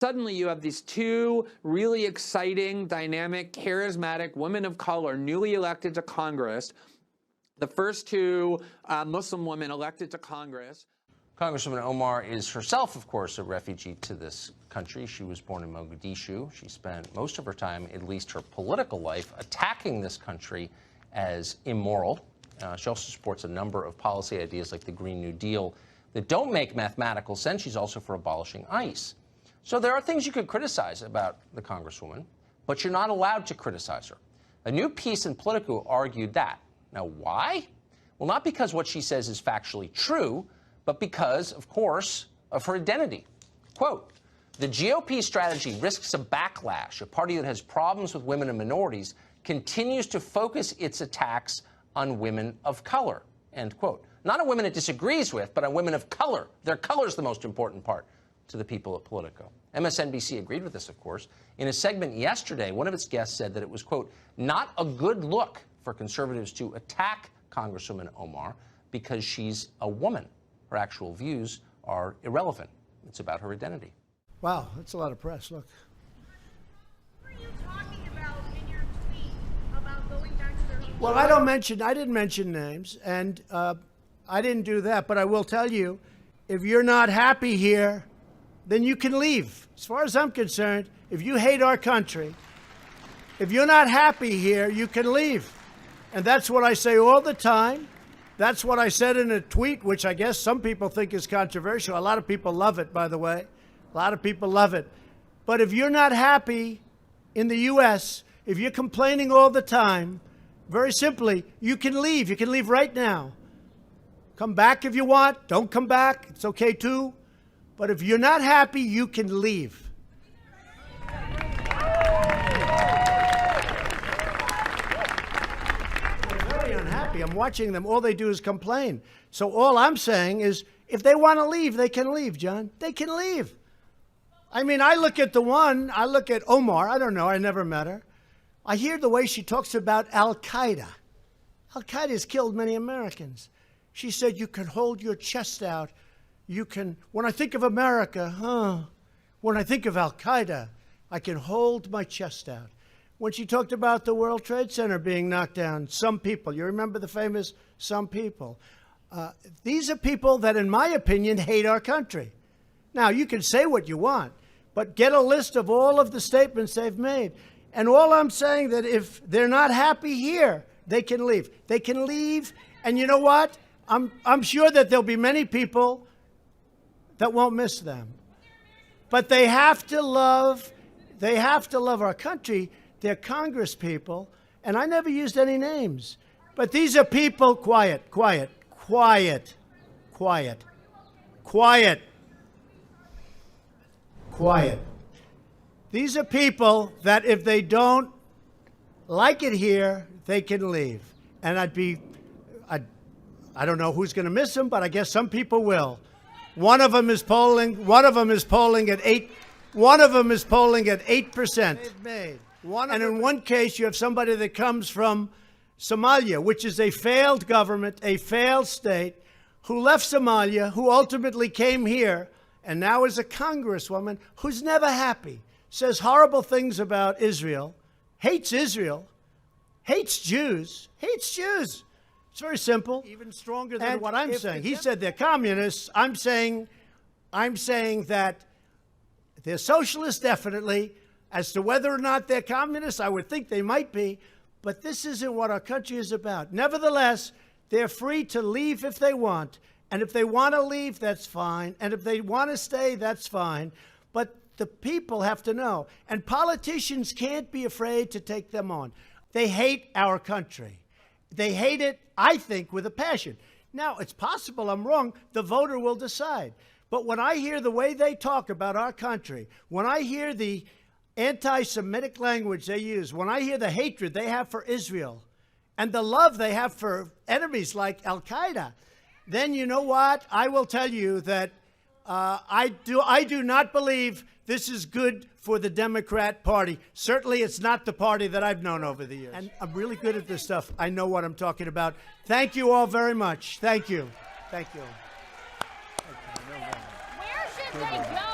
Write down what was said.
Suddenly you have these two really exciting, dynamic, charismatic women of color newly elected to Congress, the first two Muslim women elected to Congress. Congresswoman Omar is herself, of course, a refugee to this country. She was born in Mogadishu. She spent most of her time, at least her political life, attacking this country as immoral. She also supports a number of policy ideas like the Green New Deal that don't make mathematical sense. She's also for abolishing ICE. So there are things you could criticize about the Congresswoman, but you're not allowed to criticize her. A new piece in Politico argued that. Now, why? Well, not because what she says is factually true, but because, of course, of her identity. Quote, the GOP strategy risks a backlash. A party that has problems with women and minorities continues to focus its attacks on women of color, end quote. Not on women it disagrees with, but on women of color. Their color is the most important part to the people at Politico. MSNBC agreed with this, of course. In a segment yesterday, one of its guests said that it was, quote, not a good look for conservatives to attack Congresswoman Omar because she's a woman. Her actual views are irrelevant. It's about her identity. Wow, that's a lot of press. Look. What were you talking about in your tweet about going back to their home? Well, I didn't mention names, and I didn't do that, but I will tell you, if you're not happy here, then you can leave. As far as I'm concerned, if you hate our country, if you're not happy here, you can leave. And that's what I say all the time. That's what I said in a tweet, which I guess some people think is controversial. A lot of people love it, by the way. A lot of people love it. But if you're not happy in the U.S., if you're complaining all the time, very simply, you can leave. You can leave right now. Come back if you want. Don't come back. It's okay, too. But if you're not happy, you can leave. I'm watching them. All they do is complain. So all I'm saying is, if they want to leave, they can leave, John. They can leave. I mean, I look at Omar. I don't know. I never met her. I hear the way she talks about Al-Qaeda. Al-Qaeda has killed many Americans. She said, you can hold your chest out. You can, when I think of America, when I think of Al-Qaeda, I can hold my chest out. When she talked about the World Trade Center being knocked down, some people, you remember the famous some people. These are people that, in my opinion, hate our country. Now, you can say what you want, but get a list of all of the statements they've made. And all I'm saying that if they're not happy here, they can leave. They can leave, and you know what? I'm sure that there'll be many people that won't miss them. But they have to love our country. They're Congress people, and I never used any names. But these are people, quiet. These are people that if they don't like it here, they can leave. And I don't know who's going to miss them, but I guess some people will. One of them is polling at 8%. And in one case, you have somebody that comes from Somalia, which is a failed government, a failed state, who left Somalia, who ultimately came here, and now is a congresswoman who's never happy, says horrible things about Israel, hates Jews. It's very simple. Even stronger than what I'm saying. He said they're communists. I'm saying that they're socialists, definitely. As to whether or not they're communists, I would think they might be. But this isn't what our country is about. Nevertheless, they're free to leave if they want. And if they want to leave, that's fine. And if they want to stay, that's fine. But the people have to know. And politicians can't be afraid to take them on. They hate our country. They hate it, I think, with a passion. Now, it's possible I'm wrong. The voter will decide. But when I hear the way they talk about our country, when I hear the anti-Semitic language they use, when I hear the hatred they have for Israel and the love they have for enemies like Al-Qaeda, then you know what? I will tell you that I do not believe this is good for the Democrat Party. Certainly, it's not the party that I've known over the years. And I'm really good at this stuff. I know what I'm talking about. Thank you all very much. Thank you. Thank you. Where should they go?